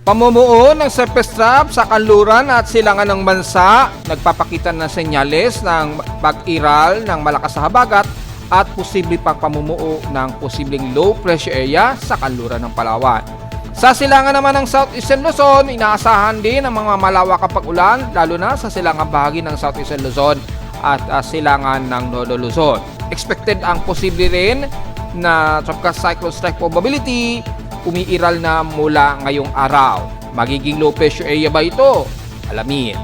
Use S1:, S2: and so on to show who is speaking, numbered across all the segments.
S1: Pamumuo ng surface trap sa kanluran at silangan ng bansa, nagpapakita ng senyales ng pag-iral ng malakas na habagat at posible pang pamumuo ng posibleng low pressure area sa kanluran ng Palawan. Sa silangan naman ng Southeastern Luzon, inaasahan din ang mga malawakang pag-ulan lalo na sa silangang bahagi ng Southeastern Luzon at silangan ng Northern Luzon. Expected ang posible rin na tropical cyclone strike probability umiiral na mula ngayong araw. Magiging low pressure area ba ito? Alamin.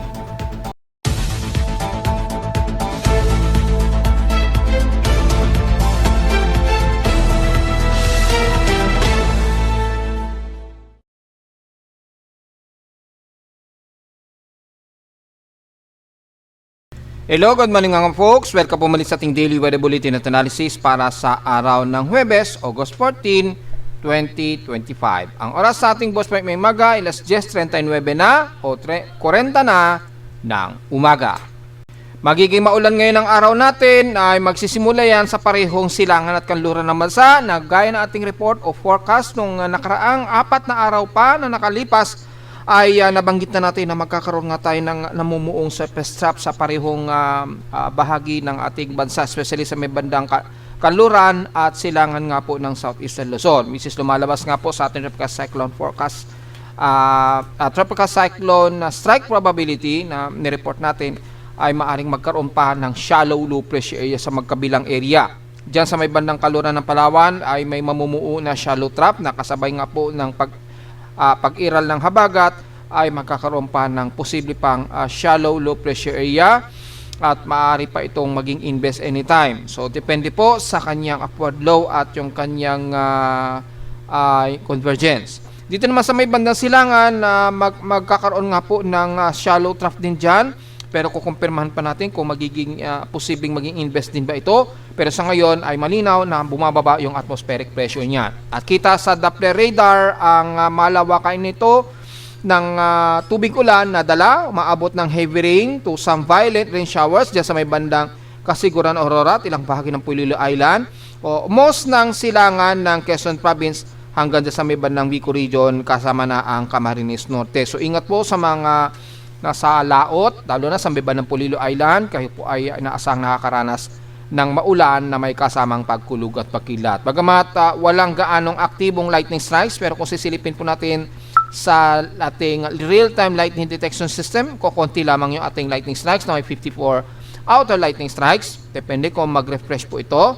S1: Hello, good morning mga folks. Welcome po muli sa ating daily weather bulletin at analysis para sa araw ng Huwebes, August 14, 2025. Ang oras sa ating boss point may maga, ilas 10:39 na o 40 na ng umaga. Magiging maulan ngayon ang araw natin ay magsisimula yan sa parehong silangan at kanluran ng bansa na gaya ng ating report o forecast nung nakaraang 4 na araw pa na nakalipas ay nabanggit na natin na magkakaroon nga tayo ng namumuong surface trap sa parehong bahagi ng ating bansa, especially sa may bandang kanluran at silangan nga po ng Southeastern Luzon. Which is lumalabas nga po sa ating tropical cyclone forecast, tropical cyclone strike probability na nireport natin ay maaring magkaroon pa ng shallow low pressure area sa magkabilang area. Diyan sa may bandang kanluran ng Palawan ay may mamumuo na shallow trap na kasabay nga po ng pag-iral ng habagat ay magkakaroon pa ng posible pang shallow low pressure area at maaari pa itong maging invest anytime. So depende po sa kanyang upward low at yung kanyang convergence. Dito naman sa may bandang silangan magkakaroon nga po ng shallow trough din dyan, pero kukumpirmahan pa natin kung magiging posibleng maging invest din ba ito. Pero sa ngayon ay malinaw na bumababa yung atmospheric pressure niyan. At kita sa Doppler radar ang malawakan nito ng tubig ulan na dala, maabot ng heavy rain to some violent rain showers dyan sa may bandang Kasiguran, Aurora at ilang bahagi ng Polillo Island o most ng silangan ng Quezon Province hanggang dyan sa may bandang Vico Region kasama na ang Camarines Norte. So ingat po sa mga nasa laot, lalo na sa may bandang Polillo Island, kayo po ay inaasang nakakaranas ng maulan na may kasamang pagkulog at pagkilat. Bagamat walang gaanong aktibong lightning strikes, pero kung sisilipin po natin sa ating real-time lightning detection system, kukunti lamang yung ating lightning strikes na may 54 outer lightning strikes. Depende kung mag-refresh po ito.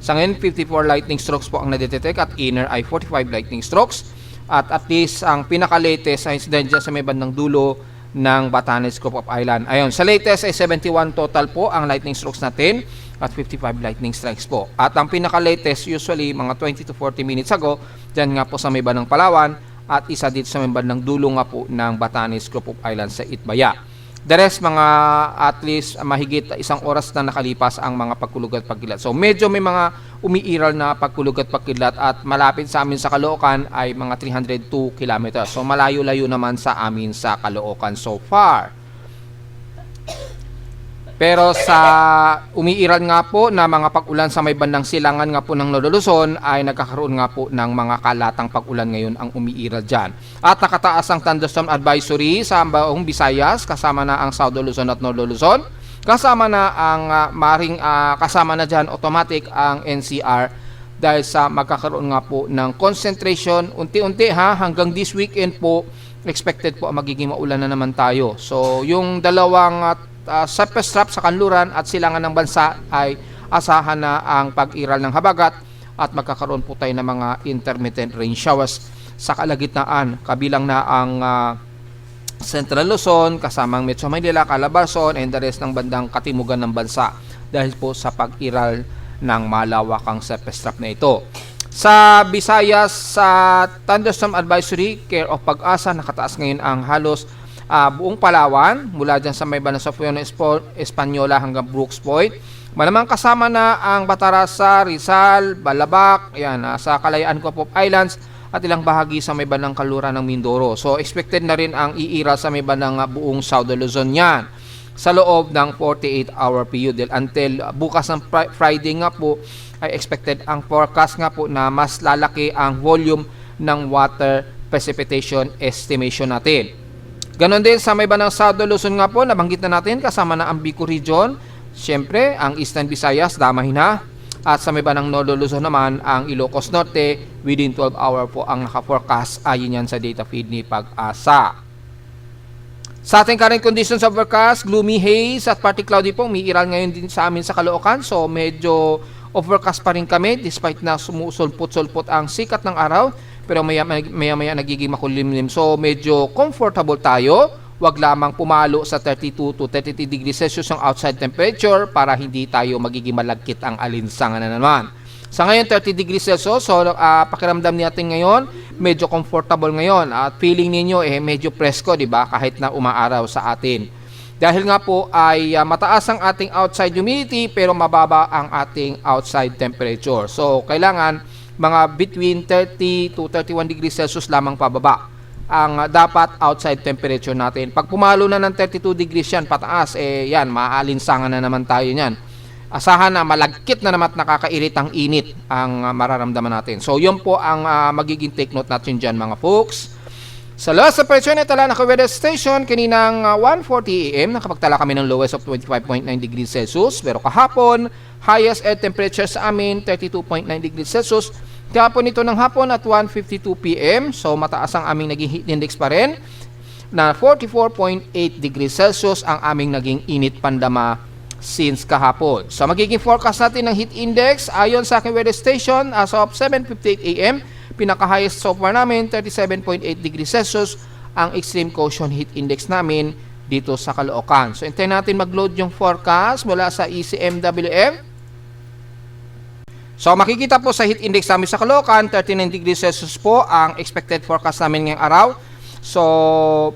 S1: Sa ngayon, 54 lightning strokes po ang nadetect at inner ay 45 lightning strokes. At least ang pinaka-latest ay incident dyan sa may bandang dulo ng Batanes Group of Island. Ayun, sa latest ay 71 total po ang lightning strokes natin at 55 lightning strikes po. At ang pinaka-latest usually mga 20 to 40 minutes ago, dyan nga po sa may bandang Palawan at isa dito sa may bandang dulo nga po ng Batanes Group of Island sa Itbaya. The rest mga at least mahigit isang oras na nakalipas ang mga pagkulog at pagkilat. So medyo may mga umiiral na pagkulog at pagkilat at malapit sa amin sa Caloocan ay mga 302 kilometers. So malayo-layo naman sa amin sa Caloocan so far. Pero sa umiiral nga po na mga pag-ulan sa may bandang silangan nga po ng Northern Luzon ay nagkakaroon nga po ng mga kalatang pag-ulan ngayon ang umiiral dyan. At nakataas ang thunderstorm advisory sa buong Visayas, kasama na ang Southern Luzon at Northern Luzon. Kasama na ang kasama na dyan automatic ang NCR dahil sa magkakaroon nga po ng concentration unti-unti hanggang this weekend po expected po magiging maulan na naman tayo. So yung dalawang surface trap sa kanluran at silangan ng bansa ay asahan na ang pag-iral ng habagat at magkakaroon po tayo ng mga intermittent rain showers sa kalagitnaan, kabilang na ang Central Luzon, kasamang Metro Manila, Calabarzon, and the rest ng bandang katimugan ng bansa dahil po sa pag-iral ng malawakang surface trap na ito. Sa Visayas, sa thunderstorm advisory, care of Pag-asa, nakataas ngayon ang halos buong Palawan, mula dyan sa may bandang Sofio Española hanggang Brooks Point. Malamang kasama na ang Batarasa, Rizal, Balabac, ayan, sa Kalayaan Group of Islands at ilang bahagi sa may bandang Kaluran ng Mindoro. So expected na rin ang iiral sa may bandang buong Southern Luzon yan sa loob ng 48-hour period until bukas ng Friday nga po ay expected ang forecast nga po na mas lalaki ang volume ng water precipitation estimation natin. Ganon din sa may bandang South Luzon nga po, nabanggit na natin kasama na ang Bicol region. Siyempre, ang Eastern Visayas, damahin na. At sa may bandang North Luzon naman, ang Ilocos Norte, within 12 hour po ang naka-forecast. Ayon yan sa data feed ni Pag-asa. Sa ating current conditions of forecast, gloomy haze at partly cloudy po. Umiiral ngayon din sa amin sa Caloocan. So, medyo overcast pa rin kami despite na sumusulpot-sulpot ang sikat ng araw. Pero maya-maya nagiging makulimlim. So, medyo comfortable tayo. Huwag lamang pumalo sa 32 to 33 degrees Celsius ang outside temperature para hindi tayo magiging malagkit ang alinsangan na naman. Sa ngayon, 30 degrees Celsius. So, pakiramdam natin ngayon, medyo comfortable ngayon. At feeling ninyo, medyo presko, di ba? Kahit na umaaraw sa atin. Dahil nga po ay mataas ang ating outside humidity pero mababa ang ating outside temperature. So, kailangan mga between 30 to 31 degrees Celsius lamang pababa ang dapat outside temperature natin. Pag pumalo na ng 32 degrees yan pataas, yan, maaalinsangan na naman tayo niyan. Asahan na malagkit na naman at nakakairitang init ang mararamdaman natin. So, yun po ang magiging take note natin dyan mga folks. Sa last operation na tala naka-weather station, kaninang 1:40 AM, nakapagtala kami ng lowest of 25.9 degrees Celsius. Pero kahapon, highest air temperature sa amin, 32.9 degrees Celsius. Kahapon ito ng hapon at 1:52 PM. So, mataas ang aming naging heat index pa rin na 44.8 degrees Celsius ang aming naging init pandama since kahapon. So, magiging forecast natin ng heat index ayon sa aking weather station as of 7:58 AM. Pinaka-highest so far namin, 37.8 degrees Celsius ang extreme caution heat index namin dito sa Caloocan. So, hintayin natin mag-load yung forecast mula sa ECMWF. So, makikita po sa heat index namin sa Caloocan, 39 degrees Celsius po ang expected forecast namin ngayong araw. So,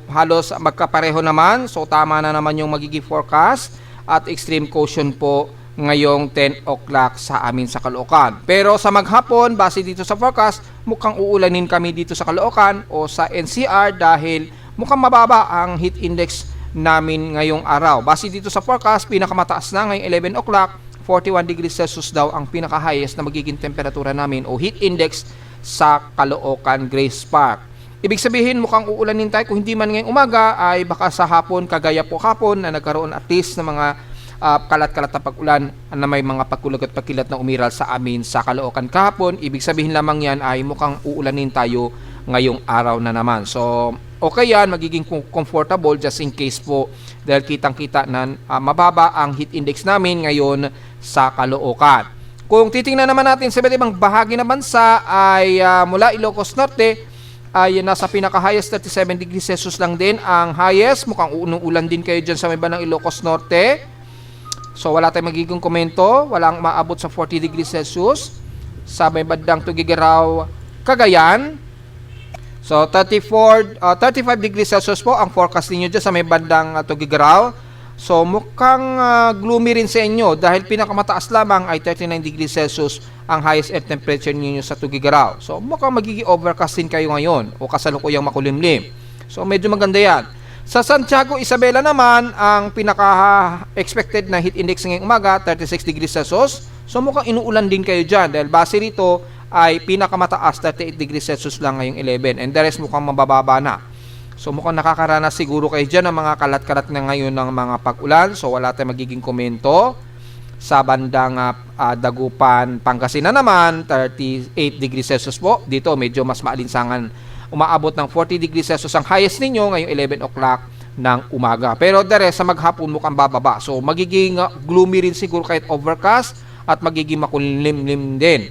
S1: halos magkapareho naman. So, tama na naman yung magiging forecast at extreme caution po ngayong 10 o'clock sa amin sa Caloocan. Pero sa maghapon, base dito sa forecast, mukhang uulanin kami dito sa Caloocan o sa NCR dahil mukhang mababa ang heat index namin ngayong araw. Base dito sa forecast, pinakamataas na ngayong 11 o'clock, 41 degrees Celsius daw ang pinaka-highest na magiging temperatura namin o heat index sa Caloocan Grace Park. Ibig sabihin mukhang uulanin tayo kung hindi man ngayong umaga ay baka sa hapon, kagaya po hapon na nagkaroon at least ng mga kalat-kalat na pag-ulan na may mga pagkulag at pagkilat na umiral sa amin sa Caloocan kahapon. Ibig sabihin lamang yan ay mukhang uulanin tayo ngayong araw na naman. So, okay yan, magiging comfortable just in case po dahil kitang-kita na mababa ang heat index namin ngayon sa Caloocan. Kung titingnan naman natin sa iba't ibang bahagi ng bansa ay mula Ilocos Norte ay nasa pinaka-highest 37 degrees Celsius lang din ang highest. Mukhang ulan din kayo dyan sa may bandang Ilocos Norte. So wala tayong magiging komento, walang maabot sa 40 degrees Celsius. Sa may bandang Tuguegarao, Cagayan. So 35 degrees Celsius po ang forecast niyo dyan sa may bandang Tuguegarao. So mukhang gloomy rin sa inyo dahil pinakamataas lamang ay 39 degrees Celsius ang highest air temperature niyo sa Tuguegarao. So mukhang magiging overcast din kayo ngayon o kasalukuyang makulimlim. So medyo maganda yan. Sa Santiago, Isabela naman, ang pinaka-expected na heat index ngayong umaga, 36 degrees Celsius. So mukhang inuulan din kayo dyan dahil base rito ay pinakamataas 38 degrees Celsius lang ngayong 11 and the rest mukhang mabababa na. So mukhang nakakaranas siguro kayo dyan ng mga kalat-kalat na ngayon ng mga pag-ulan. So wala tayong magiging komento. Sa bandang Dagupan, Pangasinan naman, 38 degrees Celsius po. Dito medyo mas maalinsangan. Umaabot ng 40 degrees Celsius ang highest ninyo ngayong 11 o'clock ng umaga. Pero the rest sa maghapon mukhang bababa. So magiging gloomy rin siguro kahit overcast at magiging makulimlim din.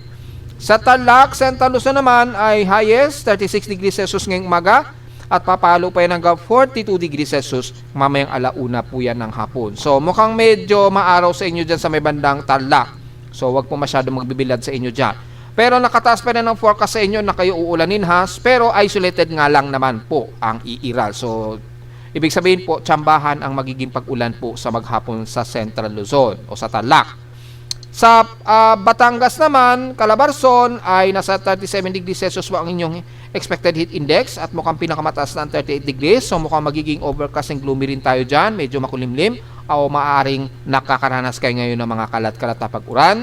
S1: Sa Tarlac, Santa Luzon naman ay highest 36 degrees Celsius ngayong umaga. At papalo pa yan hanggang 42 degrees Celsius mamayang alauna po yan ng hapon. So mukhang medyo maaraw sa inyo dyan sa may bandang Tarlac. So wag po masyado magbibilad sa inyo dyan. Pero nakataas pa rin ang forecast sa inyo na kayo uulanin has. Pero isolated nga lang naman po ang iiral. So ibig sabihin po, tsambahan ang magiging pag-ulan po sa maghapon sa Central Luzon o sa Tarlac. Sa Batangas naman, Calabarzon ay nasa 37 degrees Celsius po ang inyong expected heat index at mukhang pinakamataas na 38 degrees. So mukhang magiging overcast and gloomy rin tayo dyan. Medyo makulimlim o maaaring nakakaranas kayo ngayon ng mga kalat-kalat na pag-ulan.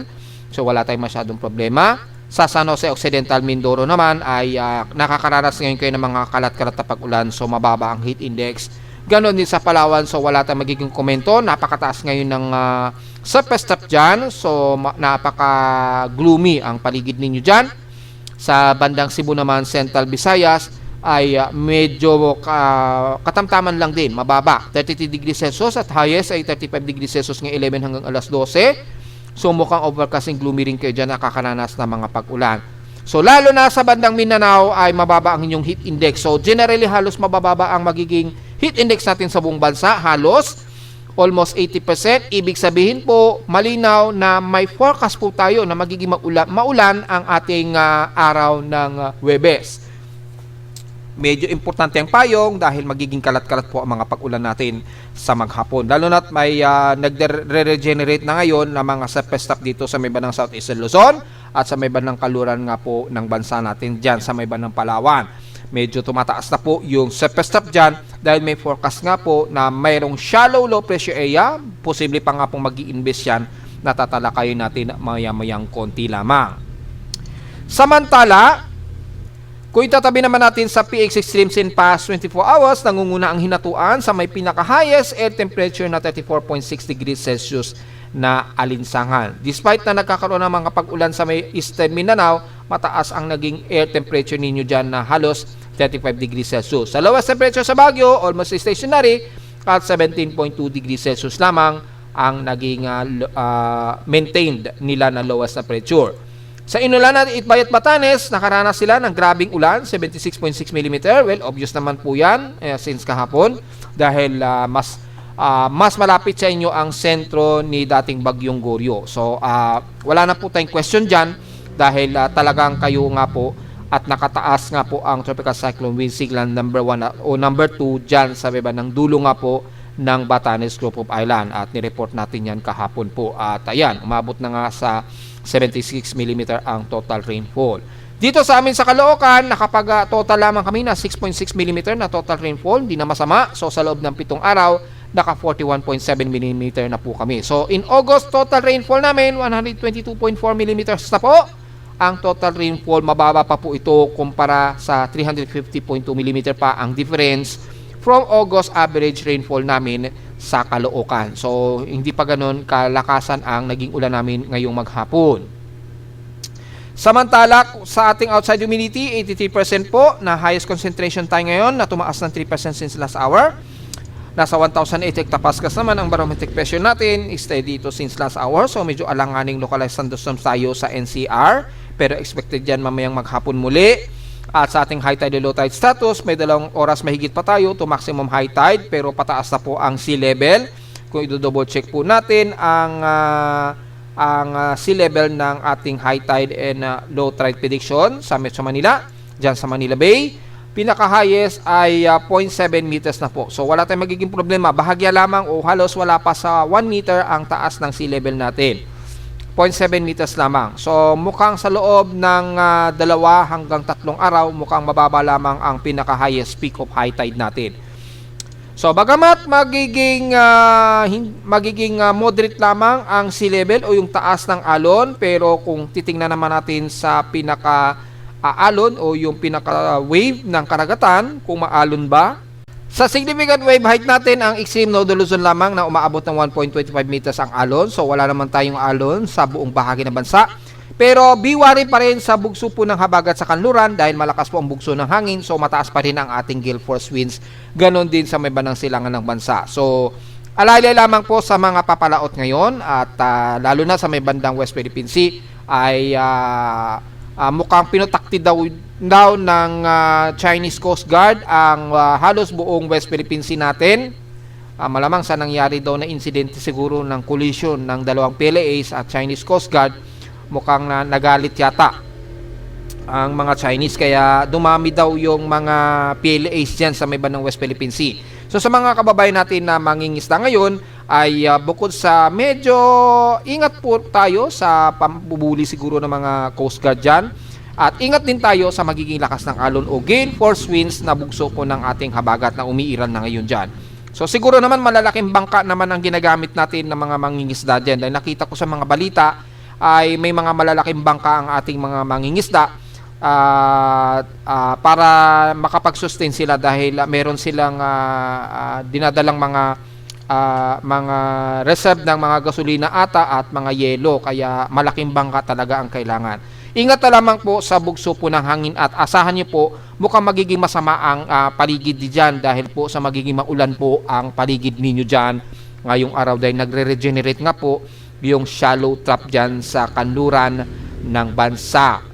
S1: So wala tayong masyadong problema. Sa San Jose Occidental, Mindoro naman ay nakakaranas ngayon kayo ng mga kalat-kalat na pag-ulan, so mababa ang heat index. Ganon din sa Palawan, so wala tayong magiging komento. Napakataas ngayon ng surface dyan, so napaka-gloomy ang paligid ninyo dyan. Sa bandang Cebu naman, Central Visayas, ay medyo katamtaman lang din, mababa. 33 degrees Celsius at highest ay 35 degrees Celsius ng 11 hanggang alas 12. So mukhang overcast and gloomy rin kayo dyan, nakakaranas ng mga pag-ulan. So lalo na sa bandang Mindanao ay mababa ang inyong heat index. So generally halos mabababa ang magiging heat index natin sa buong bansa, halos almost 80%. Ibig sabihin po, malinaw na may forecast po tayo na magiging maulan ang ating araw ng Huwebes. Medyo importante ang payong dahil magiging kalat-kalat po ang mga pag-ulan natin sa maghapon. Lalo na't may nagre-regenerate na ngayon na mga surface top dito sa may bandang Southeast Luzon at sa may bandang kaluran nga po ng bansa natin dyan sa may bandang Palawan. Medyo tumataas na po yung surface top dyan dahil may forecast nga po na mayroong shallow low pressure area. Posible pa nga pong mag-i-invest yan, natatalakayin natin maya-mayang konti lamang. Samantala, kung itatabi naman natin sa PX Extremes in past 24 hours, nangunguna ang hinatuan sa may pinaka-highest air temperature na 34.6 degrees Celsius na alinsangan. Despite na nagkakaroon ng mga pag-ulan sa may Eastern Mindanao, mataas ang naging air temperature ninyo dyan na halos 35 degrees Celsius. Sa lowest temperature sa Baguio, almost stationary at 17.2 degrees Celsius lamang ang naging maintained nila na lowest temperature. Sa Inulan at Itbayat Batanes, nakaranas sila ng grabing ulan, 76.6 mm. Well, obvious naman po yan since kahapon dahil mas malapit sa inyo ang sentro ni dating Bagyong Goryo. So, wala na po tayong question dyan dahil talagang kayo nga po at nakataas nga po ang Tropical Cyclone Wind Siglan number 1 o number 2 dyan sa baba ng dulo nga po ng Batanes Group of Island at nireport natin yan kahapon po. At ayan, umabot na nga sa 76 mm ang total rainfall. Dito sa amin sa Caloocan, total lamang kami na 6.6 mm na total rainfall, hindi na masama. So sa loob ng 7 araw, naka 41.7 mm na po kami. So in August, total rainfall namin 122.4 mm na po. Ang total rainfall, mababa pa po ito kumpara sa 350.2 mm pa ang difference from August average rainfall namin sa Caloocan. So, hindi pa ganun kalakasan ang naging ulan namin ngayong maghapon. Samantala, sa ating outside humidity, 83% po na highest concentration tayo ngayon na tumaas ng 3% since last hour. Nasa 1,008 hectopascals naman ang barometric pressure natin. Steady ito since last hour. So, medyo alanganing localized thunderstorms tayo sa NCR. Pero expected yan mamayang maghapon muli. At sa ating high tide and low tide status, may 2 oras mahigit pa tayo to maximum high tide pero pataas na po ang sea level. Kung i-double check po natin ang sea level ng ating high tide and low tide prediction sa Metro Manila, dyan sa Manila Bay, pinaka-highest ay 0.7 meters na po. So wala tayong magiging problema. Bahagya lamang o halos wala pa sa 1 meter ang taas ng sea level natin. 0.7 meters lamang. So, mukhang sa loob ng 2 hanggang 3 araw, mukhang mababa lamang ang pinaka-highest peak of high tide natin. So, bagamat magiging moderate lamang ang sea level o yung taas ng alon, pero kung titingnan naman natin sa pinaka-alon o yung pinaka-wave ng karagatan, kung maalon ba, sa significant wave height natin, ang extreme node Luzon lamang na umaabot ng 1.25 meters ang alon. So wala naman tayong alon sa buong bahagi ng bansa. Pero biwari pa rin sa bugso po ng habagat sa kanluran dahil malakas po ang bugso ng hangin. So mataas pa rin ang ating gale force winds. Ganon din sa may bandang silangan ng bansa. So alalay lamang po sa mga papalaot ngayon at lalo na sa may bandang West Philippine Sea ay mukhang pinutakti daw ng Chinese Coast Guard ang halos buong West Philippine Sea natin. Malamang sa nangyari daw na insidente siguro ng collision ng 2 PLAs at Chinese Coast Guard, mukhang nagalit yata ang mga Chinese kaya dumami daw yung mga PLAs dyan sa may bandang West Philippine Sea. So sa mga kababayan natin na mangingisda ngayon ay bukod sa medyo ingat po tayo sa pambubuli siguro ng mga Coast Guard dyan. At ingat din tayo sa magiging lakas ng alon o gale force winds na bugso po ng ating habagat na umiiral na ngayon dyan. So siguro naman malalaking bangka naman ang ginagamit natin ng mga mangingisda dyan. Dahil nakita ko sa mga balita ay may mga malalaking bangka ang ating mga mangingisda para makapag-sustain sila dahil meron silang dinadalang mga reserve ng mga gasolina ata at mga yelo, kaya malaking bangka talaga ang kailangan. Ingat na lamang po sa bugso po ng hangin at asahan niyo po mukhang magiging masama ang paligid diyan dahil po sa magiging maulan po ang paligid ninyo diyan ngayong araw dahil nagre-regenerate nga po yung shallow trough diyan sa kanluran ng bansa.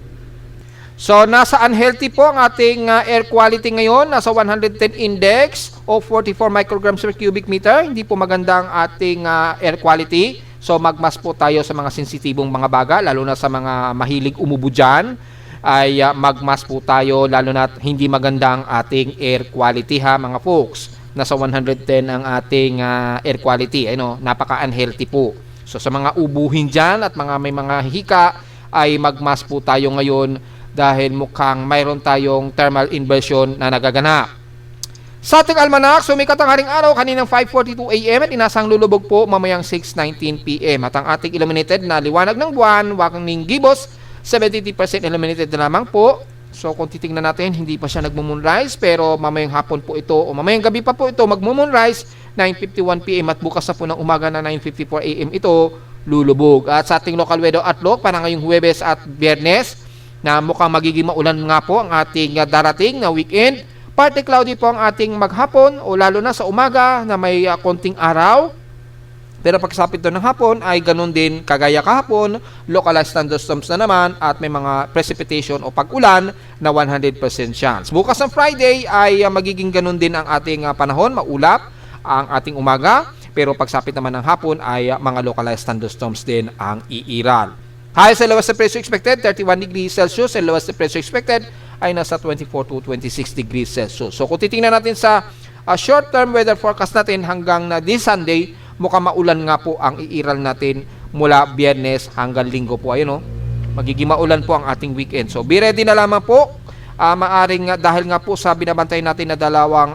S1: So, nasa unhealthy po ang ating air quality ngayon. Nasa 110 index o 44 micrograms per cubic meter. Hindi po maganda ang ating air quality. So, magmas po tayo sa mga sensitibong mga baga, lalo na sa mga mahilig umubo dyan. Ay magmas po tayo, lalo na hindi maganda ang ating air quality ha mga folks. Nasa 110 ang ating air quality. Napaka-unhealthy po. So, sa mga ubuhin dyan at may mga hika, ay magmas po tayo ngayon dahil mukhang mayroon tayong thermal inversion na nagaganap. Sa ating almanak, sumikat ang haring araw kaninang 5:42 AM at inasang lulubog po mamayang 6:19 PM. At ang ating illuminated na liwanag ng buwan, wakang ning gibos, 73% illuminated na lamang po. So kung titingnan natin, hindi pa siya nagmo-moonrise, pero mamayang hapon po ito o mamayang gabi pa po ito magmo-moonrise, 9:51 PM at bukas na po ng umaga na 9:54 AM ito lulubog. At sa ating local weather outlook para ngayong Huwebes at Biyernes, na mukhang magiging maulan nga po ang ating darating na weekend. Partly cloudy po ang ating maghapon o lalo na sa umaga na may konting araw. Pero pagsapit doon ng hapon ay ganun din kagaya kahapon, localized thunderstorms na naman at may mga precipitation o pag-ulan na 100% chance. Bukas ng Friday ay magiging ganun din ang ating panahon, maulap ang ating umaga. Pero pagsapit naman ng hapon ay mga localized thunderstorms din ang iiral. Highest and lowest na presyo expected, 31 degrees Celsius. And lowest na presyo expected ay nasa 24 to 26 degrees Celsius. So kung titingnan natin sa short-term weather forecast natin hanggang na this Sunday, mukhang maulan nga po ang iiral natin mula Biyernes hanggang Linggo po. Ayun, magiging maulan po ang ating weekend. So be ready na lamang po. Maaring dahil nga po sa binabantay natin na dalawang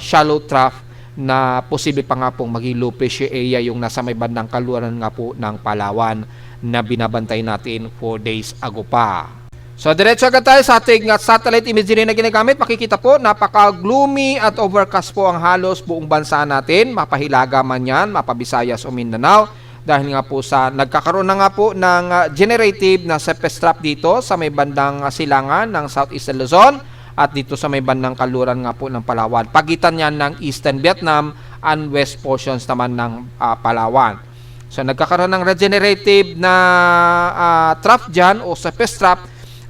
S1: shallow trough na posible pa nga pong maging low pressure area yung nasa may bandang kaluran nga po ng Palawan na binabantay natin 4 days ago pa. So, diretso agad tayo sa ating satellite imagery na ginagamit. Makikita po, napaka-gloomy at overcast po ang halos buong bansa natin. Mapahilaga man yan, mapabisayas o Mindanao. Dahil nga po sa nagkakaroon na nga po ng generative na surface trap dito sa may bandang silangan ng Southeast Luzon at dito sa may bandang kaluran nga po ng Palawan. Pagitan yan ng Eastern Vietnam and West portions naman ng Palawan. So, nagkakaroon ng regenerative na trough dyan o surface trap.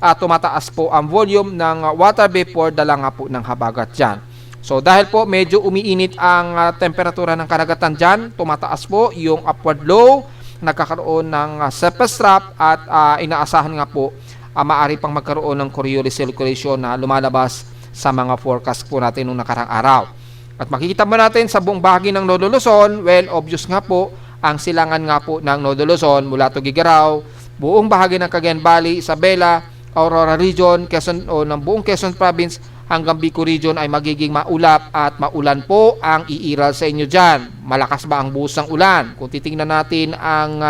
S1: Tumataas po ang volume ng water vapor dala nga po ng habagat dyan. So, dahil po medyo umiinit ang temperatura ng karagatan dyan, tumataas po yung upward low, nagkakaroon ng surface trap at inaasahan nga po maaari pang magkaroon ng Coriolis circulation na lumalabas sa mga forecast po natin nung nakarang araw. At makikita mo natin sa buong bahagi ng Nodo Luzon, well, obvious nga po, ang silangan nga po ng Nodo Luzon mula Tuguegarao, buong bahagi ng Cagayan Valley, Isabela, Aurora Region, Quezon o ng buong Quezon Province hanggang Bicol Region ay magiging maulap at maulan po ang iiral sa inyo dyan. Malakas ba ang buhos ng ulan? Kung titingnan natin ang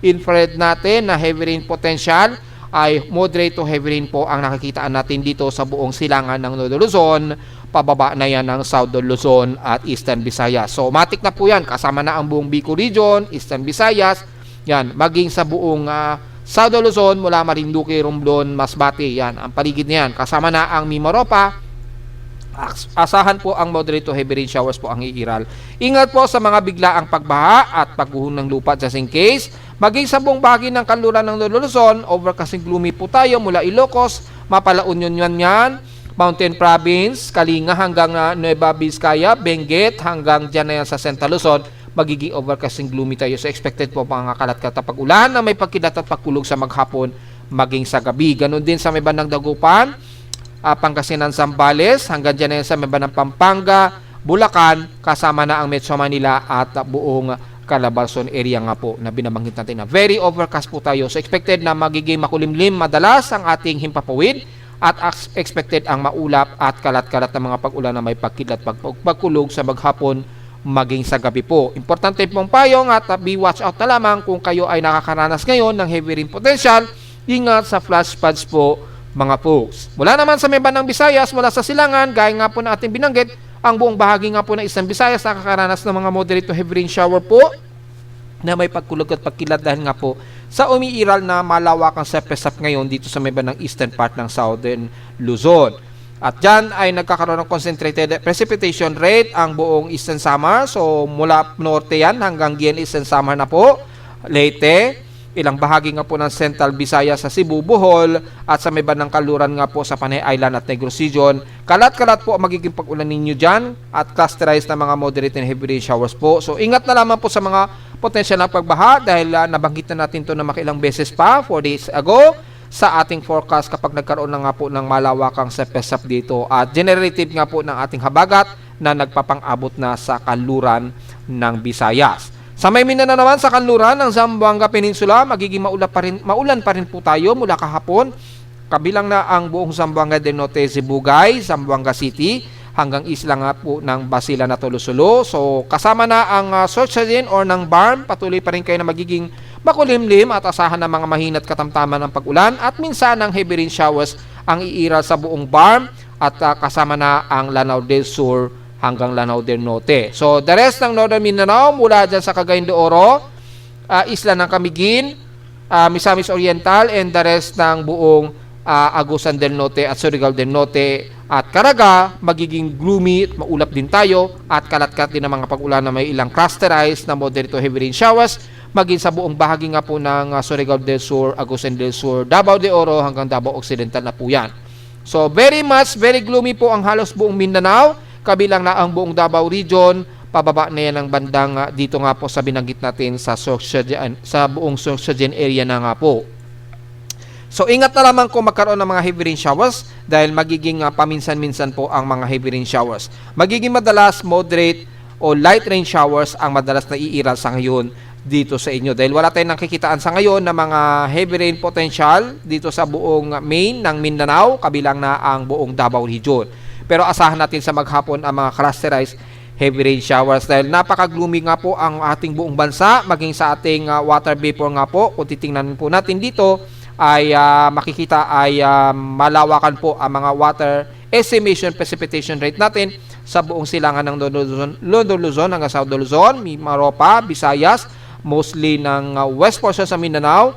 S1: infrared natin na heavy rain potential ay moderate to heavy rain po ang nakikitaan natin dito sa buong silangan ng Nodo Luzon. Pababa na yan ng Southern Luzon at Eastern Visayas. So, matik na po yan. Kasama na ang buong Bicol Region, Eastern Visayas, yan, maging sa buong Southern Luzon mula Marinduque, Romblon, Masbate, yan, ang paligid niyan. Kasama na ang Mimaropa. Asahan po ang moderate to heavy rain showers po ang iiral. Ingat po sa mga biglaang pagbaha at pagguhon ng lupa just in case. Maging sa buong bahagi ng kanluran ng Nodo Luzon, overcast gloomy po tayo mula Ilocos, Mapala Union yan, Mountain Province, Kalinga hanggang Nueva Vizcaya, Benguet hanggang dyan na yan sa Central Luzon, magiging overcasting gloomy tayo. So expected po mga kalat-kalat na pag-ulan na may pagkilat at pagkulog sa maghapon maging sa gabi. Ganon din sa may bandang Dagupan, Pangasinan, Zambales, hanggang dyan na yan sa may bandang Pampanga, Bulacan, kasama na ang Metro Manila at buong Calabarzon area nga po na binabanggit natin na very overcast po tayo. So expected na magiging makulimlim madalas ang ating himpapawid at expected ang maulap at kalat-kalat na mga pag-ulan na may pagkilat pagkulog sa maghapon maging sa gabi po. Importante pong payong at be watch out na lamang kung kayo ay nakakaranas ngayon ng heavy rain potential. Ingat sa flash floods po mga folks. Mula naman sa may bandang Visayas, mula sa Silangan, gaya nga po na ating binanggit, ang buong bahagi nga po ng Eastern Visayas nakakaranas ng mga moderate to heavy rain shower po na may pagkulog at pagkilat dahil nga po sa umiiral na malawakang surface ngayon dito sa may bandang eastern part ng Southern Luzon. At dyan ay nagkakaroon ng concentrated precipitation rate ang buong Eastern Samar. So mula norte yan hanggang Guian Eastern Samar na po, Leyte, ilang bahagi nga po ng Central Visayas sa Cebu, Bohol, at sa may bandang kaluran nga po sa Panay Island at Negros Region. Kalat-kalat po ang magiging pag-ulan ninyo dyan at clusterized na mga moderate and heavy rain showers po. So ingat na lamang po sa mga potential na pagbaha dahil nabanggit na natin ito na makilang beses pa 4 days ago sa ating forecast kapag nagkaroon na nga po ng malawakang surface dito at generated nga po ng ating habagat na nagpapang-abot na sa kaluran ng Visayas. Sa may Mindanao naman sa kanluran ng Zamboanga Peninsula, magiging maulan pa rin po tayo mula kahapon. Kabilang na ang buong Zamboanga del Norte, Sibugay, Zamboanga City, hanggang isla nga po ng Basilan na Tolosulo. So kasama na ang Sorsogen or ng BARM, patuloy pa rin kayo na magiging makulimlim at asahan ng mga mahinat katamtaman ng pag-ulan at minsan ng heavy rain showers ang iiral sa buong BARM at kasama na ang Lanao del Sur hanggang Lanao del Norte. So, the rest ng Northern Mindanao, mula dyan sa Cagayan de Oro, isla ng Camiguin, Misamis Oriental, and the rest ng buong Agusan del Norte at Surigao del Norte at Caraga, magiging gloomy at maulap din tayo at kalat-kalat din ang mga pag-ulan na may ilang clusterized na moderate to heavy rain showers, maging sa buong bahagi nga po ng Surigao del Sur, Agusan del Sur, Davao de Oro hanggang Davao Occidental na po yan. So, very gloomy po ang halos buong Mindanao, kabilang na ang buong Davao Region, pababa na yan ang bandang dito nga po sa binanggit natin sa buong Sorsogen area na nga po. So ingat na lamang kung magkaroon ng mga heavy rain showers dahil magiging paminsan-minsan po ang mga heavy rain showers. Magiging madalas moderate o light rain showers ang madalas na iiral sa ngayon dito sa inyo dahil wala tayong nakikitaan sa ngayon na mga heavy rain potential dito sa buong main ng Mindanao, kabilang na ang buong Davao Region. Pero asahan natin sa maghapon ang mga clusterized heavy rain showers dahil napaka-gloomy nga po ang ating buong bansa, maging sa ating water vapor nga po. Kung titingnan po natin dito ay makikita ay malawakan po ang mga water estimation precipitation rate natin sa buong silangan ng London Luzon hanggang South Luzon, Mimaropa, Visayas, mostly ng west portion sa Mindanao,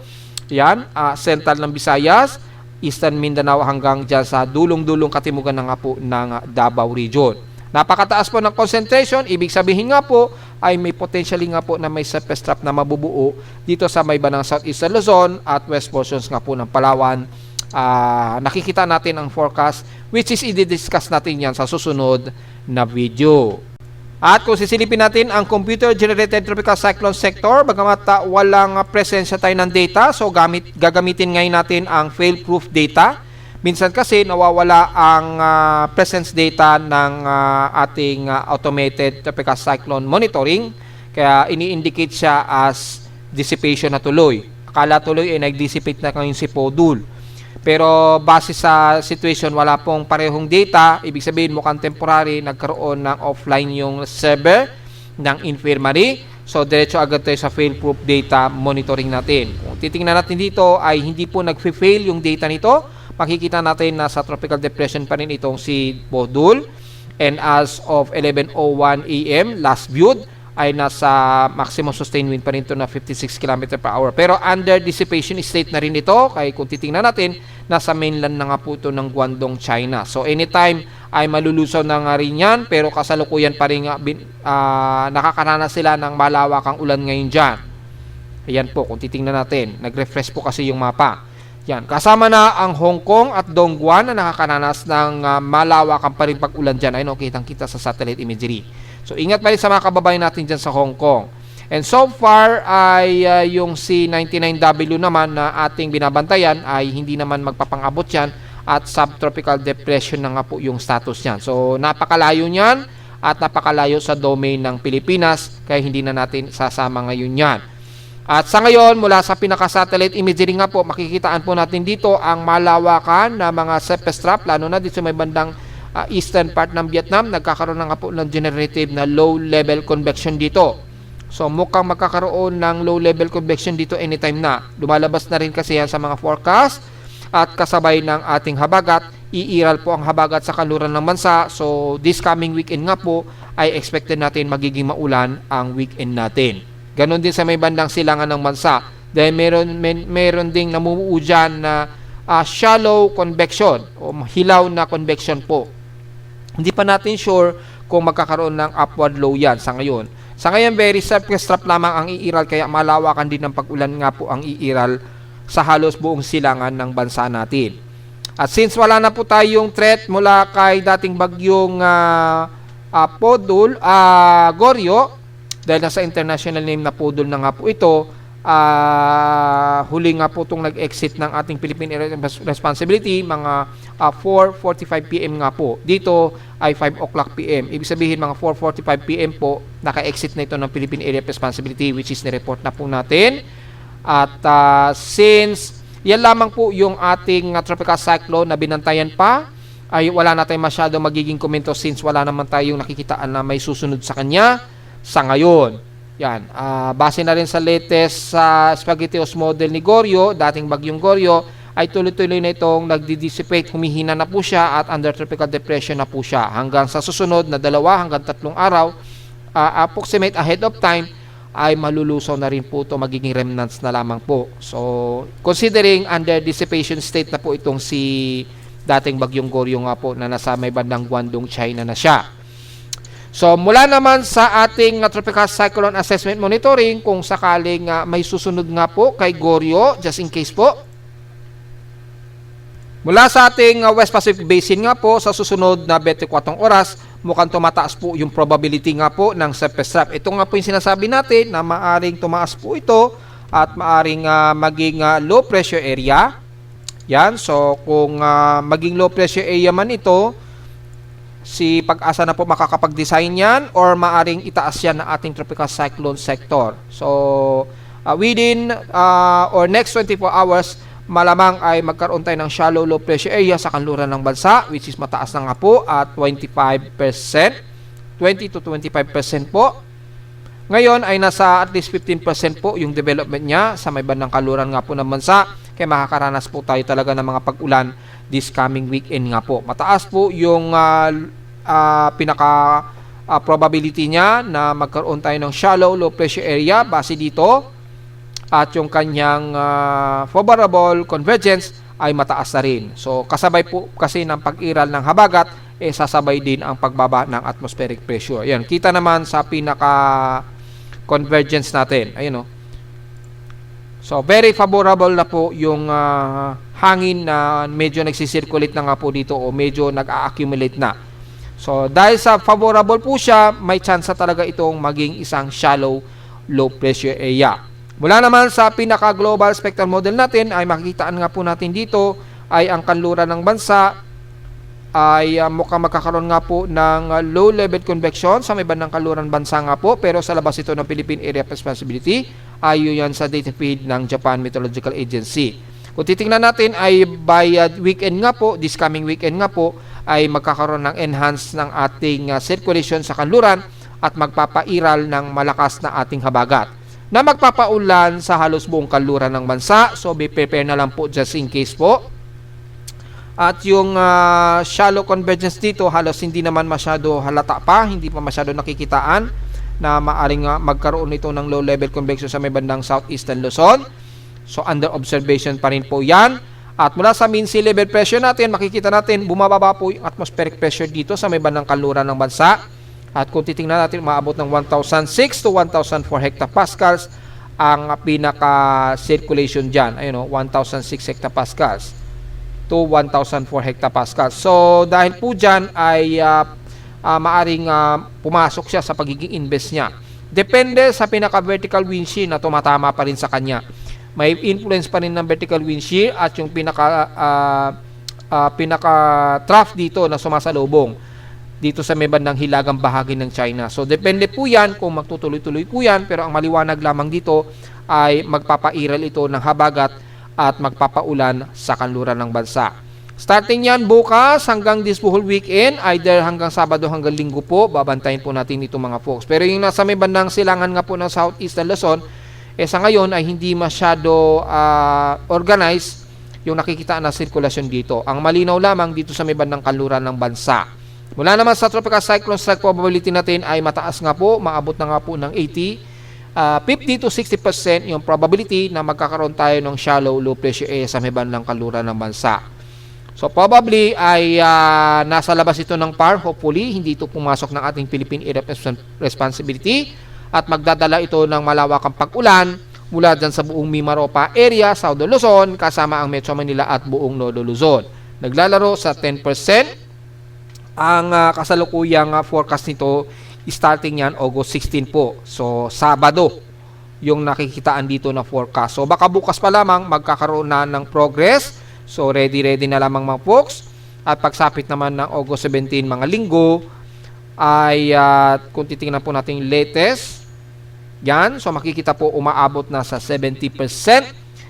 S1: yan, central ng Visayas, Eastern Mindanao hanggang dyan sa dulong-dulong katimugan na nga po ng Davao Region. Napakataas po ng concentration, ibig sabihin nga po ay may potentially nga po na may surface trap na mabubuo dito sa may bandang Southeastern Luzon at west portions nga po ng Palawan. Nakikita natin ang forecast which is i-discuss natin yan sa susunod na video. At kung sisilipin natin ang computer-generated tropical cyclone sector, bagamat walang presensya tayo ng data, so gagamitin ngayon natin ang fail-proof data. Minsan kasi nawawala ang presence data ng ating automated tropical cyclone monitoring, kaya ini-indicate siya as dissipation na tuloy. Akala tuloy ay nag-dissipate na ngayon si Podul. Pero base sa situation, wala pong parehong data. Ibig sabihin mukhang temporary, nagkaroon ng offline yung server ng infirmary. So, diretso agad tayo sa fail-proof data monitoring natin. Kung titingnan natin dito ay hindi po nag-fail yung data nito. Makikita natin na sa tropical depression pa rin itong si Bodul. And as of 11:01 AM, last viewed, ay nasa maximum sustained wind pa rin ito na 56 km per hour. Pero under dissipation state na rin ito. Kaya kung titingnan natin, nasa mainland na nga po ito ng Guangdong, China. So anytime ay malulusaw na nga rin yan. Pero kasalukuyan pa rin nakakaranas sila ng malawakang ulan ngayon dyan. Ayan po, kung titingnan natin. Nag-refresh po kasi yung mapa. Yan. Kasama na ang Hong Kong at Dongguan na nakakaranas ng malawakang pa rin pag-ulan dyan. Ayun, kitang-kita sa satellite imagery. So, ingat pa rin sa mga kababayan natin dyan sa Hong Kong. And so far, ay yung C99W naman na ating binabantayan ay hindi naman magpapang-abot yan at subtropical depression na nga po yung status yan. So, napakalayo niyan at napakalayo sa domain ng Pilipinas kaya hindi na natin sasama ngayon yan. At sa ngayon, mula sa pinaka-satellite imagery nga po, makikitaan po natin dito ang malawakan na mga surface trap, lalo na dito sa may bandang eastern part ng Vietnam, nagkakaroon na nga po ng generative na low-level convection dito. So mukhang magkakaroon ng low-level convection dito anytime na. Lumalabas na rin kasi yan sa mga forecast at kasabay ng ating habagat. Iiral po ang habagat sa kanluran ng bansa. So this coming weekend nga po ay expected natin magiging maulan ang weekend natin. Ganon din sa may bandang silangan ng bansa. Dahil meron ding namumuo dyan na shallow convection o hilaw na convection po. Hindi pa natin sure kung magkakaroon ng upward low yan sa ngayon. Sa ngayon, very surface-trap lamang ang iiral kaya malawakan din ng pag-ulan nga po ang iiral sa halos buong silangan ng bansa natin. At since wala na po tayong threat mula kay dating bagyong Goryo, dahil nasa international name na Podol na nga po ito, huli nga po itong nag-exit ng ating Philippine Area Responsibility, mga 4:45 PM nga po. Dito ay 5 o'clock PM. Ibig sabihin mga 4:45 PM po, naka-exit na ito ng Philippine Area Responsibility, which is nireport na po natin. At since yan lamang po yung ating tropical cyclone na binantayan pa, ay wala na tayong masyado magiging komento since wala naman tayong nakikitaan na may susunod sa kanya sa ngayon. Yan, base na rin sa latest Spaghettios model ni Goryo, dating bagyong Goryo, ay tuloy-tuloy na itong nagdi-dissipate, humihina na po siya at under tropical depression na po siya. Hanggang sa susunod na 2 hanggang 3 araw, approximate ahead of time, ay malulusaw na rin po ito, magiging remnants na lamang po. So, considering under dissipation state na po itong si dating bagyong Goryo nga po na nasa may bandang Guangdong, China na siya. So, mula naman sa ating Tropical Cyclone Assessment Monitoring, kung sakaling may susunod nga po kay Goryo, just in case po. Mula sa ating West Pacific Basin nga po, sa susunod na 24 oras, mukhang tumataas po yung probability nga po ng surface trap. Ito nga po yung sinasabi natin na maaring tumaas po ito at maaring maging low pressure area. Yan, so kung maging low pressure area man ito, si Pag-asa na po makakapag-design yan or maaring itaas yan ng ating tropical cyclone sector. So, within or next 24 hours, malamang ay magkaroon tayo ng shallow low pressure area sa kanluran ng bansa, which is mataas na nga po at 25%, 20 to 25% po. Ngayon ay nasa at least 15% po yung development niya sa may bandang kanluran nga po ng bansa, kaya makakaranas po tayo talaga ng mga pag-ulan this coming weekend nga po. Mataas po yung pinaka probability niya na magkaroon tayo ng shallow low pressure area base dito at yung kanyang favorable convergence ay mataas na rin. So kasabay po kasi ng pag-iral ng habagat, sasabay din ang pagbaba ng atmospheric pressure. Ayan, kita naman sa pinaka convergence natin. Ayun, so very favorable na po yung hangin na medyo nagsisirculate na nga po dito o medyo nag-a-accumulate na. So dahil sa favorable po siya, may chance talaga itong maging isang shallow low pressure area. Mula naman sa pinaka-global spectral model natin ay makikitaan nga po natin dito ay ang kanluran ng bansa ay mukhang magkakaroon nga po ng low level convection sa may bandang kanluran bansa nga po, pero sa labas ito ng Philippine Area of Responsibility ayon yan sa data feed ng Japan Meteorological Agency. Kung titingnan natin ay by weekend nga po, this coming weekend nga po, ay magkakaroon ng enhance ng ating circulation sa kanluran at magpapairal ng malakas na ating habagat na magpapaulan sa halos buong kanluran ng bansa. So be prepare na lang po just in case po. At yung shallow convergence dito halos hindi naman masyado halata pa, hindi pa masyado nakikitaan na maaring magkaroon ito ng low level convection sa may bandang southeastern Luzon. So under observation pa rin po yan. At mula sa mean sea level pressure natin, makikita natin bumababa po yung atmospheric pressure dito sa may bandang kanluran ng bansa. At kung titingnan natin, maabot ng 1,006 to 1,004 hectopascals ang pinaka-circulation dyan. Ayun, 1,006 hectopascals to 1,004 hectopascals. So, dahil po dyan ay maaring pumasok siya sa pagiging invest niya. Depende sa pinaka-vertical wind shear na tumatama pa rin sa kanya. May influence pa rin ng vertical wind shear at yung pinaka-trough dito na sumasalubong dito sa may bandang hilagang bahagi ng China. So, depende po yan kung magtutuloy-tuloy po yan, pero ang maliwanag lamang dito ay magpapairal ito ng habagat at magpapaulan sa kanluran ng bansa. Starting yan bukas hanggang this whole weekend, either hanggang Sabado hanggang Linggo po, babantayin po natin ito mga folks. Pero yung nasa may bandang silangan nga po ng Southeastern Luzon, sa ngayon ay hindi masyado organized yung nakikita na sirkulasyon dito. Ang malinaw lamang dito sa may bandang kanluran ng bansa. Mula naman sa tropical cyclone strike probability natin ay mataas nga po, maabot na nga po ng 50 to 60% yung probability na magkakaroon tayo ng shallow low pressure area sa may bandang kanluran ng bansa. So probably ay nasa labas ito ng PAR, hopefully hindi ito pumasok ng ating Philippine Area of Responsibility at magdadala ito ng malawakang pag-ulan mula dyan sa buong Mimaropa area, Southern Luzon, kasama ang Metro Manila at buong Northern Luzon. Naglalaro sa 10%. Ang kasalukuyang forecast nito starting yan August 16 po. So Sabado yung nakikitaan dito na forecast. So baka bukas pa lamang magkakaroon na ng progress. So ready na lamang mga folks. At pagsapit naman ng August 17 mga linggo ay kung titingnan po natin yung latest, yan, so makikita po umaabot na sa 70%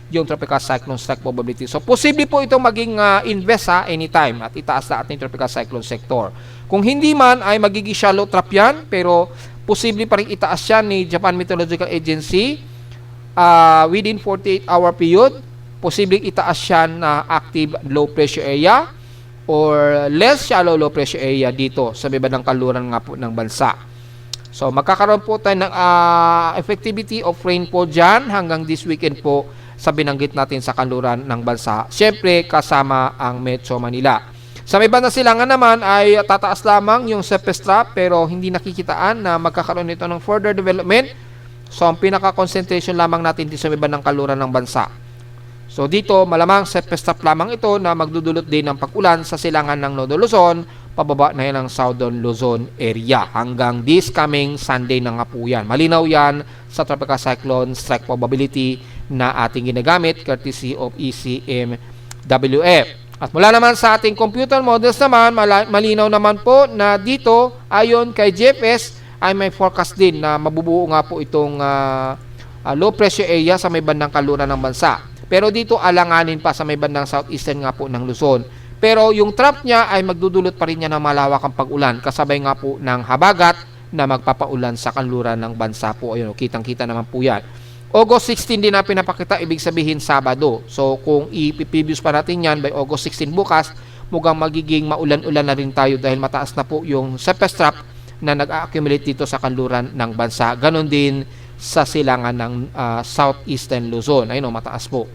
S1: yung tropical cyclone strike probability. So posible po itong maging invest anytime at itaas na ating tropical cyclone sector. Kung hindi man ay magiging shallow trap yan, pero posible pa rin itaas yan ni Japan Meteorological Agency within 48-hour period. Posibleng itaas yan na active low pressure area or less shallow low pressure area dito sa bibadang kanluran nga po ng bansa. So magkakaroon po tayo ng effectivity of rainfall dyan hanggang this weekend po sa binanggit natin sa kanluran ng bansa. Siyempre kasama ang Metro Manila. Sa may bandang silangan naman ay tataas lamang yung surface trap pero hindi nakikitaan na magkakaroon ito ng further development. So ang pinaka-concentration lamang natin dito sa may bandang kanluran ng bansa. So dito malamang surface trap lamang ito na magdudulot din ng pag-ulan sa silangan ng Northern Luzon, pababa na yan ang Southern Luzon area. Hanggang this coming Sunday na nga po yan. Malinaw yan sa tropical cyclone strike probability na ating ginagamit courtesy of ECMWF. At mula naman sa ating computer models naman, malinaw naman po na dito ayon kay GFS ay may forecast din na mabubuo nga po itong low pressure area sa may bandang kanluran ng bansa. Pero dito alanganin pa sa may bandang southeastern nga po ng Luzon. Pero yung trap niya ay magdudulot pa rin niya ng malawakang pag-ulan kasabay nga po ng habagat na magpapaulan sa kanluran ng bansa po. Ayun, kitang-kita naman po yan. August 16 din na pinapakita, ibig sabihin Sabado. So kung i-previous pa natin yan by August 16 bukas, mukhang magiging maulan-ulan na rin tayo dahil mataas na po yung surface trap na nag-accumulate dito sa kanluran ng bansa. Ganon din sa silangan ng southeastern Luzon. Ayun, mataas po.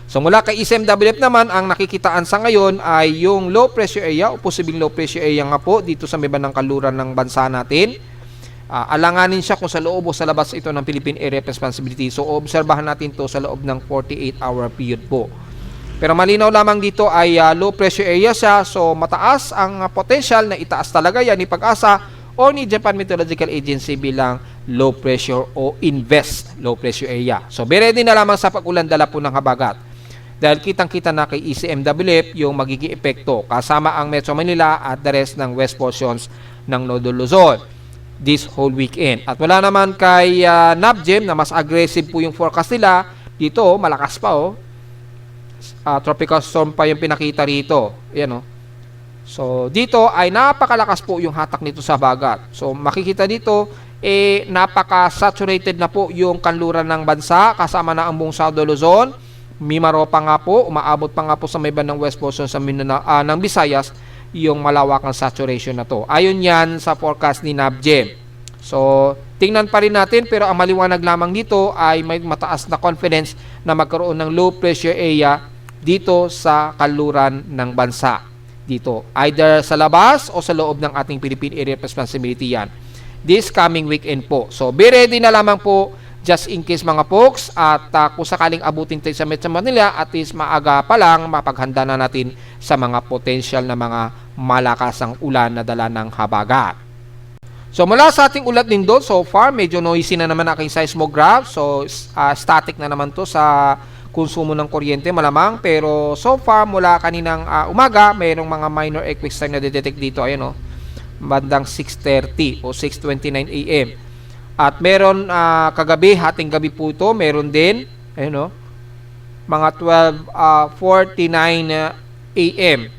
S1: So mula kay ECMWF naman, ang nakikitaan sa ngayon ay yung low pressure area o posibleng low pressure area nga po dito sa may bandang kanluran ng bansa natin. Alanganin siya kung sa loob o sa labas ito ng Philippine Area of Responsibility. So obserbahan natin to sa loob ng 48-hour period po. Pero malinaw lamang dito ay low pressure area siya. So mataas ang potential na itaas talaga yan ni Pag-asa o ni Japan Meteorological Agency bilang low pressure o invest low pressure area. So be ready na lamang sa pag-ulan dala po ng habagat. Dahil kitang-kita na kay ECMWF yung magiging epekto kasama ang Metro Manila at the rest ng west portions ng Northern Luzon this whole weekend. At wala naman kay NAPGEM na mas aggressive po yung forecast nila. Dito malakas pa tropical storm pa yung pinakita rito. Ayan So dito ay napakalakas po yung hatak nito sa habagat. So makikita dito napaka-saturated na po yung kanluran ng bansa kasama na ang buong Southern Luzon. Mimaropa nga po, umaabot pa nga po sa may bandang west portion sa ng Visayas yung malawakang saturation na to. Ayon yan sa forecast ni NAPGEM. So, tingnan pa rin natin pero ang maliwanag lamang dito ay may mataas na confidence na magkaroon ng low pressure area dito sa kanluran ng bansa. Dito, either sa labas o sa loob ng ating Philippine Area of Responsibility yan. This coming weekend po. So, be ready na lamang po just in case mga folks at kung sakaling abutin tayo sa Metro Manila at least maaga pa lang mapaghanda na natin sa mga potential na mga malakasang ulan na dala ng habagat. So mula sa ating ulat din doon, so far medyo noisy na naman aking seismograph. So static na naman to sa konsumo ng kuryente malamang, pero so far mula kaninang umaga mayroong mga minor earthquakes na detect dito. Ayun bandang 6:30 o 6:29 AM. At meron kagabi, hating gabi po ito, meron din, ayun mga 12:49 a.m.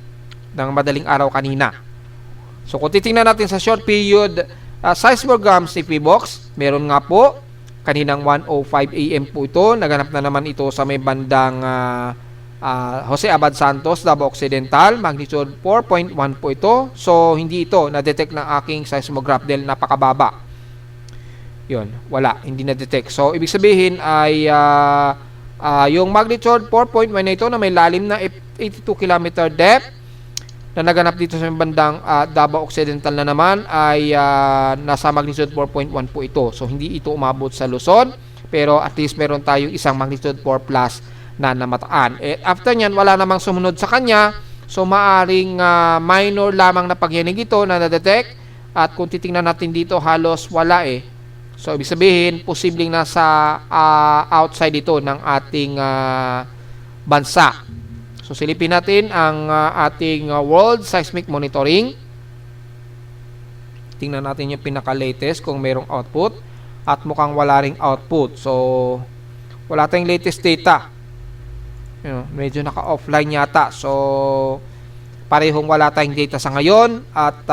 S1: ng madaling araw kanina. So kung titingnan natin sa short period seismogram CP box, meron nga po kaninang 1:05 a.m. po ito. Naganap na naman ito sa may bandang Jose Abad Santos, Davao Occidental. Magnitude 4.1 po ito. So hindi ito na-detect ng aking seismograph dahil napakababa. Yun, wala, hindi na-detect. So ibig sabihin ay yung magnitude 4.1 na ito na may lalim na 82 km depth na naganap dito sa bandang Davao Occidental na naman ay nasa magnitude 4.1 po ito. So hindi ito umabot sa Luzon, pero at least meron tayong isang magnitude 4 plus na namataan. After nyan, wala namang sumunod sa kanya. So maaring minor lamang na pagyanig ito na na-detect. At kung titingnan natin dito, halos wala So ibig sabihin, posibleng nasa outside ito ng ating bansa. So silipin natin ang ating World Seismic Monitoring. Tingnan natin yung pinaka-latest kung mayroong output. At mukhang wala ring output. So wala tayong latest data. Medyo naka-offline yata. So parehong wala tayong data sa ngayon. At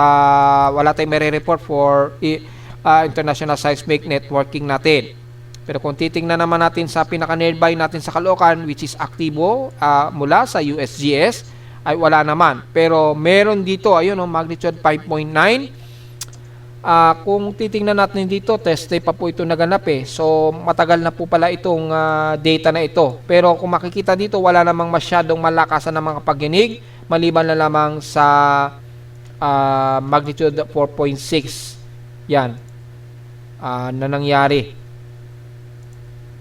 S1: wala tayong mere-report for international seismic networking natin. Pero kung titingnan naman natin sa pinaka-nearby natin sa Caloocan, which is aktibo mula sa USGS, ay wala naman. Pero meron dito, ayun, magnitude 5.9. Kung titingnan natin dito, test day pa po ito naganap So matagal na po pala itong data na ito. Pero kung makikita dito, wala namang masyadong malakasan ng mga pagyanig, maliban na lamang sa magnitude 4.6. Yan. Na nangyari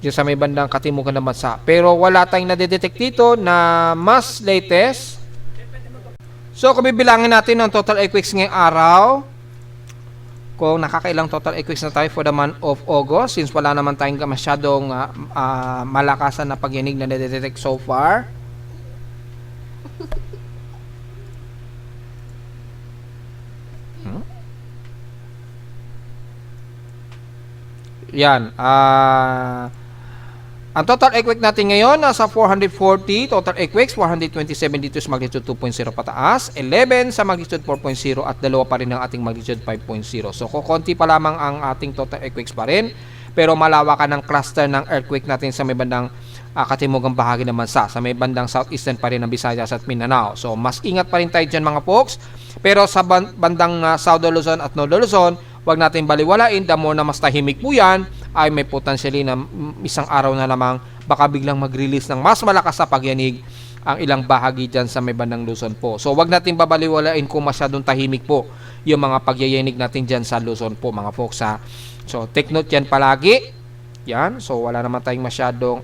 S1: diyan sa may bandang katimukan ng bansa. Pero wala tayong nadedetect dito na mas latest. So kung bibilangin natin ang total earthquakes ngayong araw, kung nakakailang total earthquakes na tayo for the month of August, since wala naman tayong masyadong malakasan na pagyanig na nadedetect so far. Yan. Ang total earthquake natin ngayon nasa 440 total earthquakes, 427 dito sa magnitude 2.0 pataas, 11 sa magnitude 4.0 at dalawa pa rin ang ating magnitude 5.0. So kukunti pa lamang ang ating total earthquakes pa rin, pero malawakan ang cluster ng earthquake natin sa may bandang katimugang bahagi ng bansa, sa may bandang southeastern pa rin ng Visayas at Mindanao. So mas ingat pa rin tayo dyan mga folks, pero sa bandang South Luzon at North Luzon, wag natin baliwalain, the more na mas tahimik po yan, ay may potentially na isang araw na lamang baka biglang mag-release ng mas malakas na pagyanig ang ilang bahagi dyan sa may bandang Luzon po. So wag natin babaliwalain kung masyadong tahimik po yung mga pagyayanig natin dyan sa Luzon po mga folks ha. So take note yan palagi. Yan. So wala naman tayong masyadong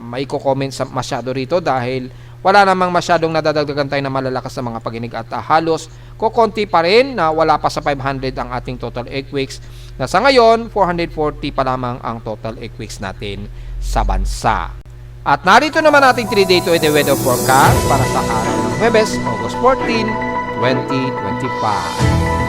S1: maiko-comment masyado rito dahil wala namang masyadong nadadagdagan tayo na malalakas na mga pagyanig at halos kukonti pa rin na wala pa sa 500 ang ating total earthquakes na sa ngayon 440 pa lamang ang total earthquakes natin sa bansa. At narito naman ating 3-day to weather forecast para sa araw ng Huwebes, August 14, 2025.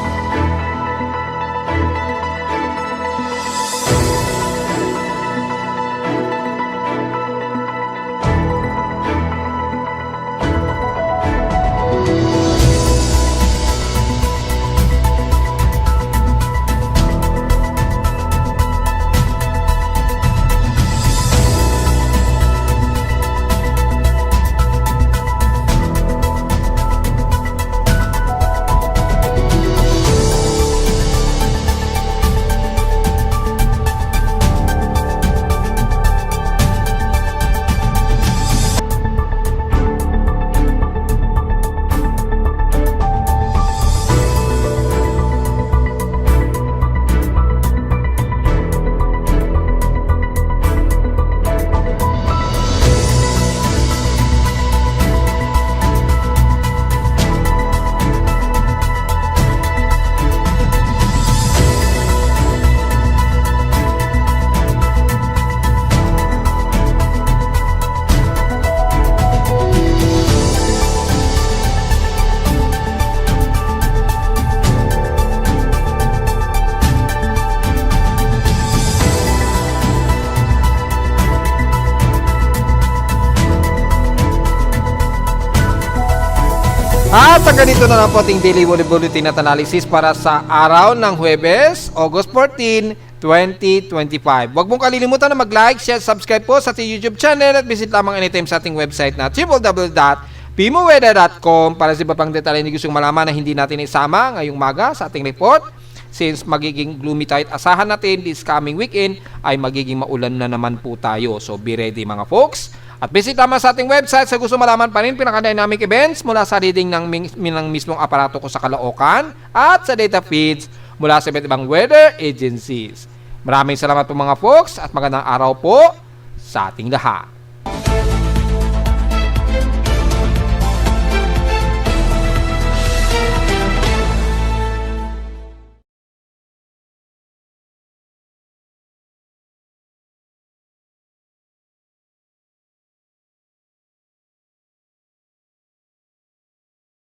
S1: At sa ganito na lang po ating daily bulletin at analysis para sa araw ng Huwebes, August 14, 2025. Huwag mong kalilimutan na mag-like, share, subscribe po sa ating YouTube channel at visit lamang anytime sa ating website na www.pimoweather.com para sa iba pang detalye na gustong malaman na hindi natin isama ngayong maga sa ating report. Since magiging gloomy tayo at asahan natin this coming weekend ay magiging maulan na naman po tayo. So be ready mga folks. At visit naman sa ating website sa gusto malaman pa rin pinaka-dynamic events mula sa reading ng mismong aparato ko sa Caloocan at sa data feeds mula sa iba't ibang weather agencies. Maraming salamat po mga folks at magandang araw po sa ating lahat.